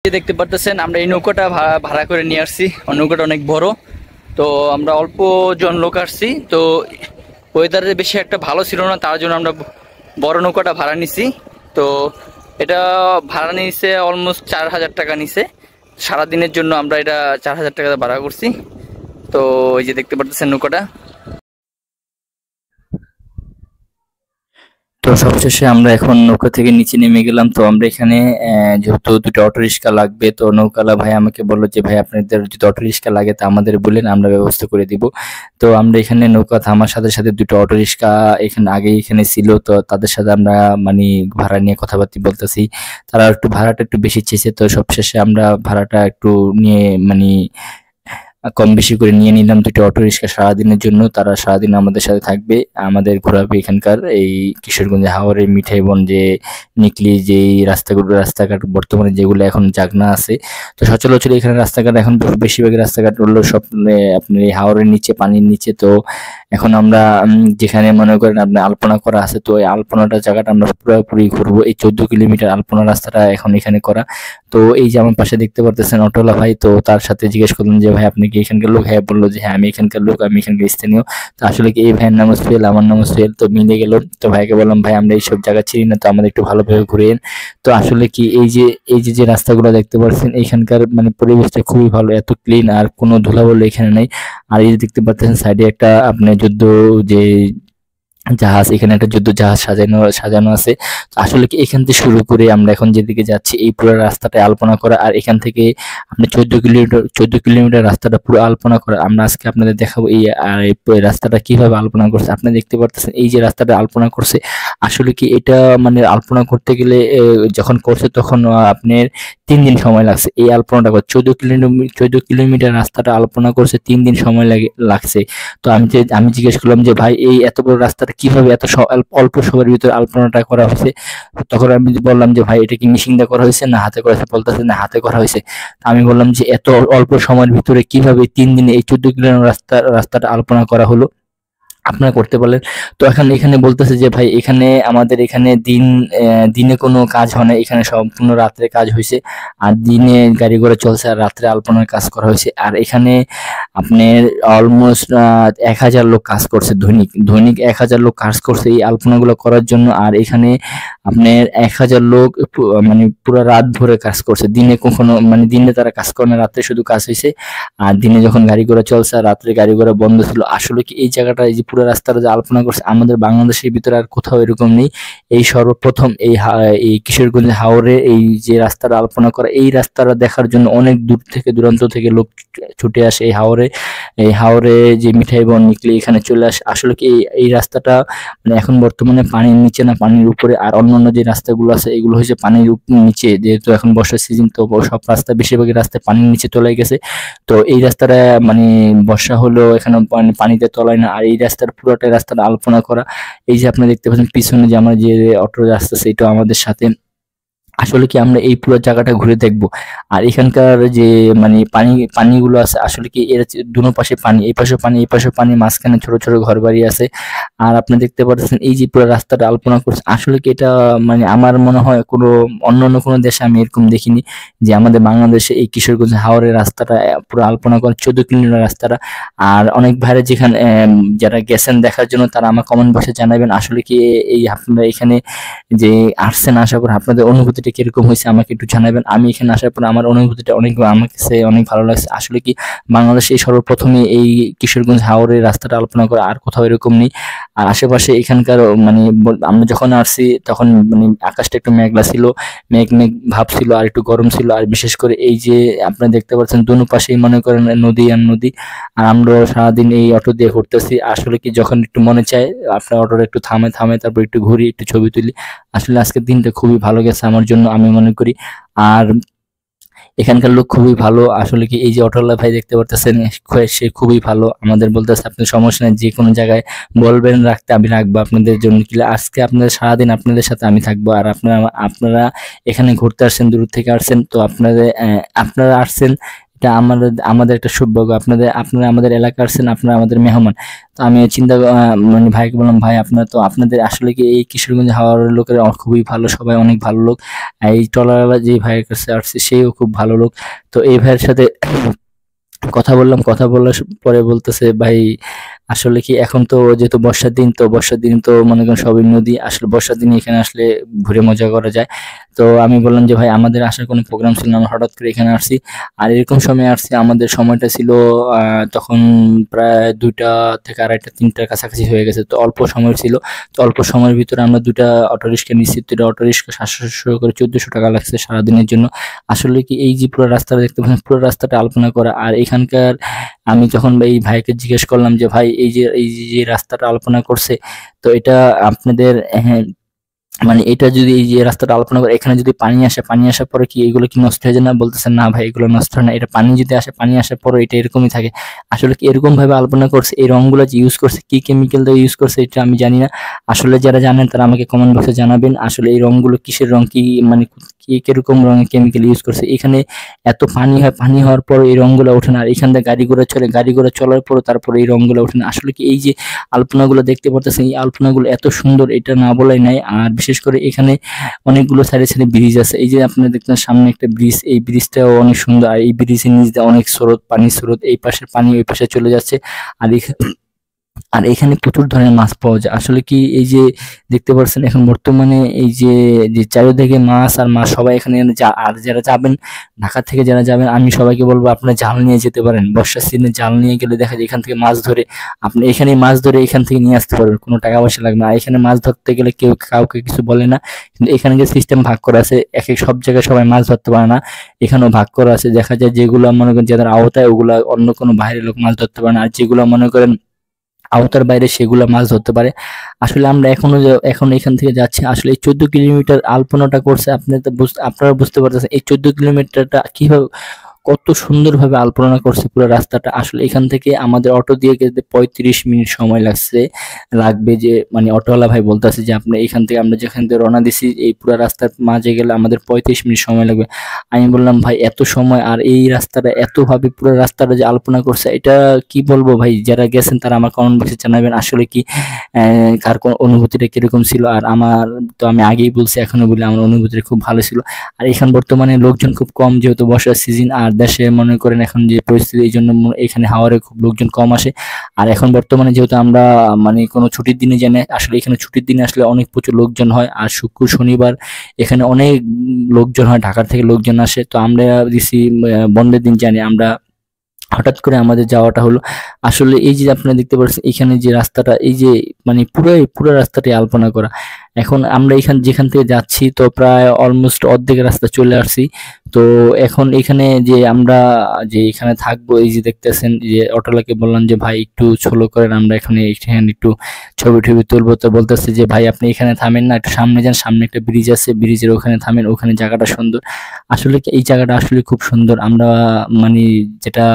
দেখতে পারতেছেন আমরা এই নৌকাটা ভাড়া করে নিয়ে আসছি। নৌকাটা অনেক বড়, তো আমরা অল্প জন লোক আসছি। তো ওয়েদারে বেশি একটা ভালো ছিল না, তার জন্য আমরা বড় নৌকাটা ভাড়া নিছি। তো এটা ভাড়া নিছে অলমোস্ট 4000 টাকা নিছে সারাদিনের জন্য। আমরা এটা 4000 টাকা ভাড়া করছি। তো এই যে দেখতে পারতেছেন নৌকাটা। তো সবশেষে আমরা এখন নৌকা থেকে নিচে নেমে গেলাম। তো আমরা এখানে যেহেতু দুটো অটো রিক্সা লাগবে, তো নৌকালা ভাই আমাকে বললো যে ভাই আপনাদের যদি অটো রিক্সা লাগে তা আমাদের বলেন, আমরা ব্যবস্থা করে দিব। তো আমরা এখানে নৌকা থামার সাথে সাথে দুটো অটো রিক্সা এখানে আগেই এখানে ছিল, তো তাদের সাথে আমরা মানে ভাড়া নিয়ে কথাবার্তা বলতেছি। তারা একটু ভাড়াটা একটু বেশি চেয়েছে, তো সবশেষে আমরা ভাড়াটা একটু নিয়ে মানে কম বেশি করে নিয়ে নিলাম দুটো অটো রিক্সা সারাদিনের জন্য। তারা সারাদিন আমাদের সাথে থাকবে, আমাদের ঘোরাবে এখানকার এই কিশোরগঞ্জ হাওরের মিঠাই বন যে নিকলি যে রাস্তাঘাট বর্তমানে যেগুলো এখন জাগনা আছে। তো সচরাচর এখানে রাস্তাঘাট এখন বেশিরভাগ রাস্তাঘাট হলো সব আপনি হাওরের নিচে, পানির নিচে। তো এখন আমরা যেখানে মনে করেন আপনার আলপনা করা আছে, তো এই আলপনাটা জায়গাটা আমরা পুরোপুরি ঘুরবো। এই 14 কিলোমিটার আলপনা রাস্তাটা এখন এখানে করা। তো এই যে আমার পাশে দেখতে পারতেছেন অটোলা ভাই, তো তার সাথে জিজ্ঞেস করলাম যে ভাই আপনি কি এখানকার লোক? হ্যাঁ বললো যে হ্যাঁ আমি এখানকার লোক, আমি এখানকার স্থানীয়। তো আসলে কি এই ভাইয়ের নাম সোহেল, আমার নাম সোহেল। তো মিলে গেল। তো ভাইকে বললাম ভাই আমরা এইসব জায়গা চিনি না, তো আমাদের একটু ভালোভাবে ঘুরিয়েন। তো আসলে কি এই যে রাস্তাগুলো দেখতে পাচ্ছেন, এইখানকার মানে পরিবেশটা খুবই ভালো, এত ক্লিন আর কোনো ধুলাবালি এখানে নাই। আর এই যে দেখতে পাচ্ছেন সাইডে একটা আপনার যুদ্ধ যে জাহাজ, এখানে একটা যুদ্ধ জাহাজ সাজানো আছে। তো আসলে কি এখান থেকে শুরু করে আমরা এখন যেদিকে যাচ্ছি এই পুরো রাস্তাটা আলপনা করা, আর এখান থেকে আপনি 14 কিলোমিটার রাস্তাটা পুরো আলপনা করা। আমরা আজকে আপনাদের দেখাবো এই রাস্তাটা কিভাবে আলপনা করছে। আপনি দেখতে পারতেছেন এই যে রাস্তাটা আলপনা করছে, আসলে কি এটা মানে আলপনা করতে গেলে যখন করছে তখন আপনার 3 দিন সময় লাগছে এই আলপনাটা করতে। 14 কিলোমিটার রাস্তাটা আলপনা করছে 3 দিন সময় লাগছে। তো আমি জিজ্ঞেস করলাম যে ভাই এই এত বড় রাস্তাটা কিভাবে এত অল্প সময়ের ভিতরে আলপনাটা করা হয়েছে? তখন আমি বললাম যে ভাই এটা কি মেশিন দিয়ে করা হয়েছে না হাতে করা হয়েছে? বলতেছে না হাতে করা হয়েছে। আমি বললাম যে এত অল্প সময়ের ভিতরে কিভাবে 3 দিনে এই 14 কিলোমিটার রাস্তাটা আলপনা করা হলো, আপনারা করতে পারলেন? তো এখন এখানে বলতেছে যে ভাই এখানে আমাদের এখানে দিনে কোনো কাজ হয় না, এখানে সম্পূর্ণ রাত্রে কাজ হয়েছে। আর দিনে গাড়ি ঘোড়া চলছে আর রাত্রে আলপনার কাজ করা হয়েছে। আর এখানে আপনার অলমোস্ট 1000 লোক কাজ করছে, দৈনিক 1000 লোক কাজ করছে এই আলপনাগুলো করার জন্য। আর এখানে আপনার 1000 লোক মানে পুরো রাত ভরে কাজ করছে। দিনে কখনো মানে দিনে তারা কাজ করে না, রাত্রে শুধু কাজ হয়েছে। আর দিনে যখন গাড়ি ঘোড়া চলছে আর রাত্রে গাড়ি ঘোড়া বন্ধ ছিল। আসলে কি এই জায়গাটা এই যে পুরো রাস্তাটা যে আলপনা করছে আমাদের বাংলাদেশের ভিতরে আর কোথাও এরকম নেই। এই সর্বপ্রথম এই কিশোরগঞ্জ হাওরে এই যে রাস্তাটা আলপনা করা, এই রাস্তাটা দেখার জন্য অনেক দূর থেকে দূরান্ত থেকে লোক ছুটে আসে এই হাওরে যে মিঠাই বন নিকলি এখানে চলে আসে। আসলে কি এই রাস্তাটা মানে এখন বর্তমানে পানির নিচে না পানির উপরে। আর অন্যান্য যে রাস্তাগুলো আছে এগুলো হচ্ছে পানির নিচে, যেহেতু এখন বর্ষার সিজন, তো সব রাস্তা বেশিরভাগই রাস্তায় পানির নিচে চলে গেছে। তো এই রাস্তাটা মানে বর্ষা হলেও এখানে পানিতে তলায় না। আর এই রাস্তাটা আলপনা করা। এই যে আপনি দেখতে পাচ্ছেন পিছনে যে আমার যে অটো রাস্তা সেটাও আমাদের সাথে। আসলে কি আমরা এই পুরো জায়গাটা ঘুরে দেখবো। আর এখানকার যে মানে পানিগুলো আছে, আসলে কি এর দুনো পাশে পানি, এই পাশে পানি এই পাশে পানি, মাঝখানে ছোট ছোট ঘরবাড়ি আছে। আর আপনি দেখতে পাচ্ছেন এই যে পুরো রাস্তাটা আলপনা করছে। আসলে কি এটা মানে আমার মনে হয় অন্য কোনো দেশে আমি এরকম দেখিনি যে আমাদের বাংলাদেশে এই কিশোরগঞ্জ হাওরের রাস্তাটা পুরো আলপনা করে 14 কিলোমিটার রাস্তাটা। আর অনেক ভাইরা যেখানে যারা গেছেন দেখার জন্য তারা আমার কমেন্ট বক্সে জানাবেন আসলে কি এই আপনারা এখানে যে আসছেন, আসার পর আপনাদের অনুভূতিটা কিরকম হয়েছে আমাকে একটু জানাবেন। আমি এখানে আসার পর আমার অনুভূতিটা আমার কাছে অনেক ভালো লাগছে। আসলে কি বাংলাদেশে সর্বপ্রথমে এই কিশোরগঞ্জ হাওরের রাস্তাটা আলপনা করা, আর কোথাও এরকম নেই। আর আশেপাশে এখানকার মানে আমরা যখন আসছি তখন মানে আকাশটা একটু মেঘলা ছিল, মেঘ ভাব ছিল, আর একটু গরম ছিল। আর বিশেষ করে এই যে আপনারা দেখতে পাচ্ছেন দুনো পাশেই মনে করেন নদী আর নদী। আর আমরা সারাদিন এই অটো দিয়ে ঘুরতেছি। আসলে কি যখন একটু মনে চায় আপনার অটোটা একটু থামে তারপর একটু ঘুরি, একটু ছবি তুলি। আসলে আজকের দিনটা খুবই ভালো গেছে আমার জন্য, আমি মনে করি। আর এখানকার লোক খুবই ভালো। আসলে কি এই যে অটোওয়ালা ভাই দেখতে পারতেছেন সে খুবই ভালো, আমাদের বলতেছে আপনি সমস্যা নেই, যে কোনো জায়গায় বলবেন রাখতে আমি রাখবো আপনাদের জন্য। কি আজকে আপনাদের সারাদিন আপনাদের সাথে আমি থাকবো। আর আপনারা এখানে ঘুরতে আসছেন, দূর থেকে আসছেন, তো আপনারা আসছেন এটা আমাদের একটা সৌভাগ্য। আপনারা আমাদের এলাকায় আসছেন, আপনারা আমাদের মেহমান। তো আমি মানে ভাইকে বললাম, ভাই আপনাদের আসলে কি এই কিশোরগঞ্জ হাওরের লোকেরা খুবই ভালো, সবাই অনেক ভালো লোক। এই ট্রলারওয়ালা যে ভাইয়ের কাছে আসছে সেও খুব ভালো লোক। তো এই ভাইয়ের সাথে কথা বললাম, কথা বলার পরে বলতেছে, ভাই আসলে কি এখন তো যেহেতু বর্ষার দিন, তো বর্ষার দিন তো মনে করেন সবই নদী, আসলে বর্ষার দিনে এখানে আসলে ঘুরে মজা করা যায়। তো আমি বললাম যে ভাই আমাদের আসার কোনো প্রোগ্রাম ছিল না, আমরা হঠাৎ করে এখানে আসছি। আর এরকম সময় আসছি, আমাদের সময়টা ছিল তখন প্রায় 2টা থেকে 2:30 3টার কাছাকাছি হয়ে গেছে। তো অল্প সময় ছিল। তো অল্প সময়ের ভিতরে আমরা 2টা অটোরিক্সা নিচ্ছি। 2টা অটোরিক্সা 700 করে 1400 টাকা লাগছে সারাদিনের জন্য। আসলে কি এই যে পুরো রাস্তাটা দেখতে পাচ্ছেন, পুরো রাস্তাটা আলপনা করা। আর এখানকার আমি যখন এই ভাইকে জিজ্ঞেস করলাম যে ভাই এই যে রাস্তাটা আলপনা করছে, তো এটা আপনাদের মানে এটা যদি এই যে রাস্তাটা আলপনা করে এখানে যদি পানি আসে, পানি আসার পরে কি এগুলো কি নষ্ট হয়ে যায় না? বলতেছে না ভাই এগুলো নষ্ট হয় না, এটা পানি যদি আসে, পানি আসার পরে এটা এরকমই থাকে। আসলে কি এরকম ভাবে আলপনা করছে, এই রংগুলো যে ইউজ করছে, কি কেমিক্যাল দিয়ে ইউজ করছে এটা আমি জানি না। আসলে যারা জানেন তারা আমাকে কমেন্ট বক্সে জানাবেন, আসলে এই রংগুলো কিসের রং, কি মানে কি কিরকম রঙের কেমিক্যাল ইউজ করছে। এখানে এত পানি হয়, পানি হওয়ার পর এই রংগুলো ওঠে না, আর এখান থেকে গাড়ি ঘোড়া চলে, গাড়ি ঘোড়া চলার পর তারপরে এই রংগুলো ওঠে না। আসলে কি এই যে আলপনাগুলো দেখতে পারতেছেন, এই আলপনাগুলো এত সুন্দর, এটা না বলাই নাই। আর বিশেষ করে এখানে অনেকগুলো সাইডে সাইডে ব্রিজ আছে। এই যে আপনারা দেখছেন সামনে একটা ব্রিজ, এই ব্রিজটাও অনেক সুন্দর। আর এই ব্রিজের নিচ দিয়ে অনেক স্রোত, পানির স্রোত, এই পাশের পানি ওই পাশে চলে যাচ্ছে। আর আর এখানে প্রচুর ধরনের মাছ পাওয়া যায়। আসলে কি এই যে দেখতে পাচ্ছেন এখন বর্তমানে এই যে চারিদিকে মাছ আর মাছ, সবাই এখানে আর যারা যাবেন ঢাকা থেকে, যারা যাবেন আমি সবাইকে বলবো আপনারা জাল নিয়ে যেতে পারেন। বর্ষার সিজনে জাল নিয়ে গেলে দেখা যায় এখান থেকে মাছ ধরে আপনি এখানে মাছ ধরে এখান থেকে নিয়ে আসতে পারবেন, কোনো টাকা পয়সা লাগবে না। আর এখানে মাছ ধরতে গেলে কেউ কাউকে কিছু বলে না, কিন্তু এখানে যে সিস্টেম ভাগ করা আছে, এক এক সব জায়গায় সবাই মাছ ধরতে পারে না, এখানেও ভাগ করা আছে। দেখা যায় যেগুলো মনে করেন যাদের আওতায়, ওগুলা অন্য কোনো বাইরের লোক মাছ ধরতে পারে না, আর যেগুলো মনে করেন আওতার বাইরে সেগুলা মাছ ধরতে পারে। আসলে আমরা এখন এখান থেকে যাচ্ছি, আসলে এই 14 কিলোমিটার আলপনাটা করছে, আপনারা বুঝতে পারতেছেন এই 14 কিলোমিটারটা কিভাবে কত সুন্দরভাবে আলপনা করছে পুরো রাস্তাটা। আসলে এখান থেকে আমাদের অটো দিয়ে যেতে 35 মিনিট সময় লাগবে। যে মানে অটোওয়ালা ভাই বলতেছে যে আপনি এখান থেকে, আমরা যেখান থেকে রওনা দিছি এই পুরো রাস্তার মাঝে গেলে আমাদের 35 মিনিট সময় লাগবে। আমি বললাম ভাই এত সময়, আর এই রাস্তাটা এতভাবে পুরো রাস্তাটা যে আলপনা করছে, এটা কি বলবো ভাই, যারা গেছেন তারা আমার কমেন্ট বক্সে জানাবেন আসলে কি কার কোন অনুভূতিটা কিরকম ছিল। আর আমার তো আমি আগেই বলছি, এখনো বলি, আমার অনুভূতিটা খুব ভালো ছিল। আর এখান বর্তমানে লোকজন খুব কম, যেহেতু বর্ষার সিজন, আর দেশে মনে করেন এখন যে পরিস্থিতি, এই জন্য এখানে হাওরে খুব লোকজন কম আসে। আর এখন বর্তমানে যেহেতু আমরা মানে কোনো ছুটির দিনে যাই না, আসলে এখানে ছুটির দিনে আসলে অনেক প্রচুর লোকজন হয়। আর শুক্র শনিবার এখানে অনেক লোকজন হয়, ঢাকার থেকে লোকজন আসে। তো আমরা দিছি বন্ধের দিন জানি, আমরা হঠাৎ করে আমাদের যাওয়াটা হলো। আসলে এই যে আপনারা দেখতে পাচ্ছেন এখানে যে রাস্তাটা, এই যে মানে পুরো রাস্তাটাই আলপনা করা। এখন আমরা যেখান থেকে যাচ্ছি, তো প্রায় অলমোস্ট অর্ধেক রাস্তা চলে আসছি। তো এখন এখানে যে আমরা যে এখানে থাকবো, এই যে দেখতেছেন যে অটোলাকে বললাম যে ভাই একটু স্লো করেন, আমরা এখানে একটু ছবি টবি তুলবো। তো বলতেছে যে ভাই আপনি এখানে থামেন না, একটু সামনে যান, সামনে একটা ব্রিজ আছে, ব্রিজের ওখানে থামেন, ওখানে জায়গাটা সুন্দর। আসলে কি এই জায়গাটা আসলে খুব সুন্দর। আমরা মানে যেটা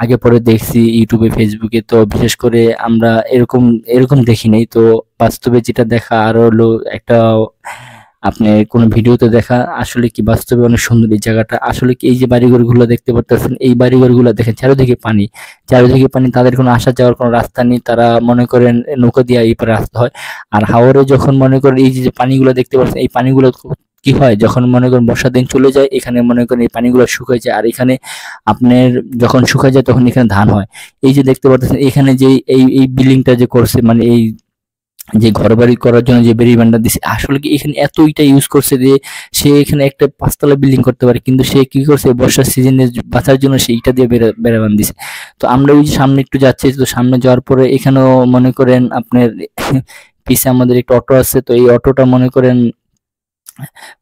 আগে পরে দেখছি ইউটিউবে, ফেসবুকে, তো বিশেষ করে আমরা এরকম এরকম দেখি নাই। তো বাস্তবে যেটা দেখা আর হলো একটা আপনি কোনো ভিডিওতে দেখা, আসলে কি বাস্তবে অনেক সুন্দর এই জায়গাটা। আসলে কি এই যে বাড়িঘরগুলো দেখতে পারতেছেন, এই বাড়িঘরগুলো দেখেন চারিদিকে পানি, চারিদিকে পানি, তাদের কোনো আসা যাওয়ার কোনো রাস্তা নেই। তারা মনে করেন নৌকা দিয়ে এই পারে আসতে হয়। আর হাওরে যখন মনে করেন এই যে পানিগুলো দেখতে পাচ্ছেন, এই পানিগুলো কি হয় যখন মনে করেন বর্ষার দিন চলে যায়, এখানে মনে করেন এই পানিগুলো শুকিয়ে যায়। আর এখানে আপনার যখন শুকায় যায় তখন এখানে ধান হয়। এই যে দেখতে পাচ্ছেন এখানে যে এই বিল্ডিংটা যে করছে, মানে এই যে ঘরবাড়ি করার জন্য যে বেড়িবাঁধটা দিছে, আসলে কি এখানে এত ইটা ইউজ করছে যে সে এখানে একটা 5 তলা বিল্ডিং করতে পারে, কিন্তু সে কি করছে বর্ষার সিজনে বাঁচার জন্য সে ইটা দিয়ে বেড়াবান দিছে। তো আমরা ওই যে সামনে একটু যাচ্ছি, তো সামনে যাওয়ার পরে এখানেও মনে করেন আপনার পিছে আমাদের একটা অটো আছে। তো এই অটোটা মনে করেন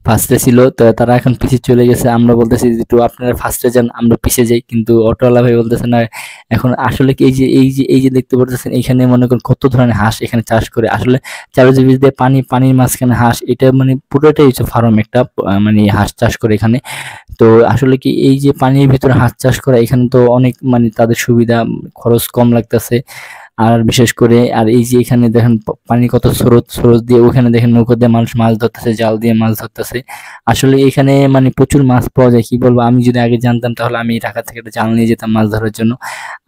ফার্স্টে ছিল, তো তারা এখন পিছিয়ে চলে গেছে। আমরা বলতেছি যে একটু আপনারা ফার্স্টে যান, আমরা পিছিয়ে যাই, কিন্তু অটোওয়ালা ভাই বলতেছে না। এখন আসলে কি এই যে দেখতে পাচ্ছেন এখানে মনে করেন কত ধরনের হাঁস এখানে চাষ করে। আসলে চারিদিক দিয়ে পানির মাঝখানে হাঁস, এটা মানে পুরোটাই হচ্ছে ফার্ম একটা, মানে হাঁস চাষ করে এখানে। তো আসলে কি এই যে পানির ভিতরে হাঁস চাষ করা, এখানে তো অনেক মানে তাদের সুবিধা, খরচ কম লাগতেছে। আর বিশেষ করে আর এই যে এখানে দেখেন পানি কত স্রোত দিয়ে ওখানে দেখেন নৌকা দিয়ে মানুষ মাছ ধরতেছে, জাল দিয়ে মাছ ধরতেছে। আসলে এখানে মানে প্রচুর মাছ পাওয়া যায়, কি বলবো, আমি যদি আগে জানতাম তাহলে আমি ঢাকা থেকে একটা জাল নিয়ে যেতাম মাছ ধরার জন্য।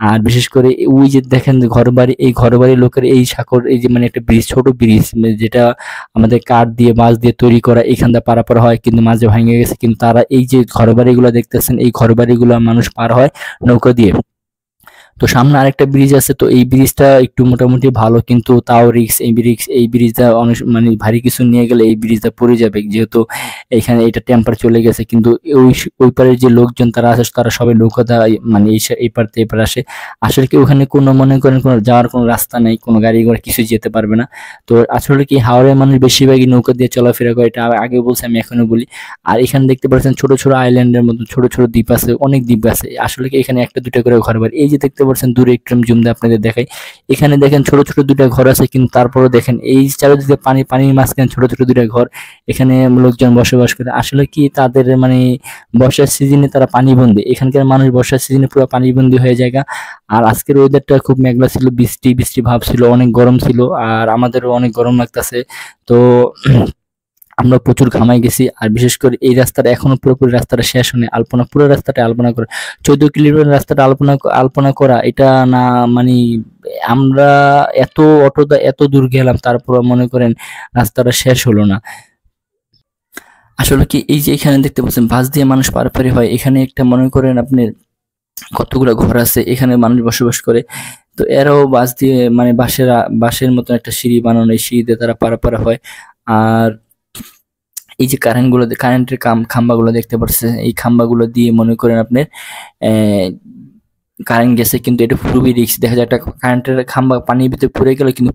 আর বিশেষ করে ওই যে দেখেন ঘরবাড়ি, এই ঘরবাড়ির লোকের এই সাঁকর, এই যে মানে একটা ব্রিজ, ছোট ব্রিজ যেটা আমাদের কাঠ দিয়ে বাঁশ দিয়ে তৈরি করা, এখান দিয়ে পারাপার হয় কিন্তু মাঝে ভেঙে গেছে, কিন্তু তারা এই যে ঘরবাড়িগুলো দেখতেছেন এই ঘরবাড়িগুলো মানুষ পার হয় নৌকা দিয়ে। তো সামনে আরেকটা ব্রিজ আছে, তো এই ব্রিজটা একটু মোটামুটি ভালো কিন্তু তাও রিস্ক। এই ব্রিজটা অনেক মানে ভারী কিছু নিয়ে গেলে এই ব্রিজটা পড়ে যাবে, যেহেতু এখানে এটা টেম্পার চলে গেছে। কিন্তু ওই পারের যে লোকজন তারা আসে তারা সবাই নৌকাতে মানে এই পার থেকে এই পার আসে। আসলে কি ওখানে কোনো মনে করেন কোনো যাওয়ার কোনো রাস্তা নেই, কোনো গাড়ি ঘোড়া কিছু যেতে পারবে না। তো আসলে কি হাওড়ের মানুষ বেশিরভাগই নৌকা দিয়ে চলাফেরা করে, এটা আগে বলছি আমি এখনো বলি। আর এখানে দেখতে পাচ্ছেন ছোট ছোট আইল্যান্ডের মতো ছোট ছোট দ্বীপ আছে, অনেক দ্বীপ আছে। আসলে কি এখানে একটা দুটা করে ঘর বাড়ি, এই যে দেখতে পাচ্ছেন দূরে একটু জুম দিয়ে আপনাদের দেখাই, এখানে দেখেন ছোট ছোট দুটা ঘর আছে, কিন্তু তারপরে দেখেন এই চারিদিকে পানির মাঝখানে ছোট ছোট দুটা ঘর, এখানে লোকজন বসবাস করে। আসলে কি তাদের মানে বর্ষার সিজনে তারা পানিবন্দী, এখানকার মানুষ বর্ষার সিজনে পুরো পানিবন্দী হয়ে যায়। আর আজকের ওয়েদারটা খুব মেঘলা ছিল, বৃষ্টি বৃষ্টি ভাব ছিল, অনেক গরম ছিল, আর আমাদেরও অনেক গরম লাগতেছে। তো আমরা প্রচুর ঘামাই গেছি। আর বিশেষ করে এই রাস্তাটা এখনো পুরোপুরি রাস্তাটা শেষ হয়নি, আলপনা পুরো রাস্তাটা আলপনা করা, 14 কিলোমিটার রাস্তাটা আলপনা করা, এটা না মানে আমরা এত দূর গেলাম তারপর মনে করেন রাস্তাটা শেষ হলো না। আসলে কি এই যে এখানে দেখতে পাচ্ছেন বাস দিয়ে মানুষ পারাপারি হয়, এখানে একটা মনে করেন আপনি কতগুলো ঘর আছে, এখানে মানুষ বসবাস করে। তো এরাও বাস দিয়ে মানে বাঁশের মতন একটা সিঁড়ি বানানো, এই সিঁড়ি দিয়ে তারা পারাপার হয়। আর এই যে কারেন্টের খাম্বাগুলো দেখতে পাচ্ছেন, এই খাম্বাগুলো দিয়ে মনে করেন আপনার কারেন্ট গেছে, কিন্তু এটা খুবই রিস্ক। দেখা যায় একটা কারেন্টের খাম্বা পানির ভিতরে পড়ে গেল, কিন্তু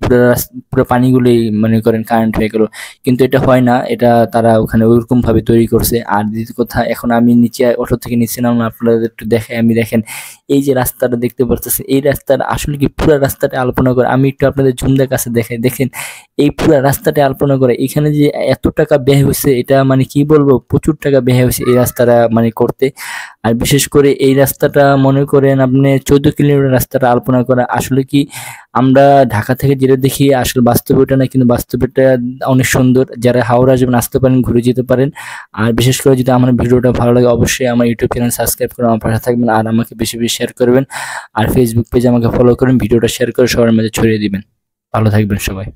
পুরো পানিগুলোই মনে করেন কারেন্ট হয়ে গেল, কিন্তু এটা হয় না, এটা তারা ওখানে ওইরকম ভাবে তৈরি করছে। আর দ্বিতীয় কথা, এখন আমি অটো থেকে নিচে নামলাম, আপনাদের একটু দেখাই, আমি দেখেন এই যে রাস্তাটা দেখতে পাচ্ছেন, এই রাস্তাটা আসলে কি পুরো রাস্তাটা আলপনা করে, আমি একটু আপনাদের ঝুমদের কাছে দেখাই, দেখেন এই পুরো রাস্তাটা আলপনা করে। এখানে যে এত টাকা ব্যয় হয়েছে, এটা মানে কি বলবো, প্রচুর টাকা ব্যয় হয়েছে এই রাস্তাটা মানে করতে। আর বিশেষ করে এই রাস্তাটা মনে করেন আপনি 14 কিলোমিটার রাস্তাটা আলপনা করা। আসলে কি আমরা ঢাকা থেকে যেটা দেখি আসলে বাস্তবে ওটা না, কিন্তু বাস্তবেটা অনেক সুন্দর। যারা হাওড়া আসবেন আসতে পারেন, ঘুরে যেতে পারেন। আর বিশেষ করে যদি আমার ভিডিওটা ভালো লাগে অবশ্যই আমার ইউটিউব চ্যানেল সাবস্ক্রাইব করে আমার পাশে থাকবেন, আর আমাকে বেশি বেশি শেয়ার করবেন। আর ফেসবুক পেজে আমাকে ফলো করুন, ভিডিওটা শেয়ার করে সবার মাঝে ছড়িয়ে দিবেন। ভালো থাকবেন সবাই।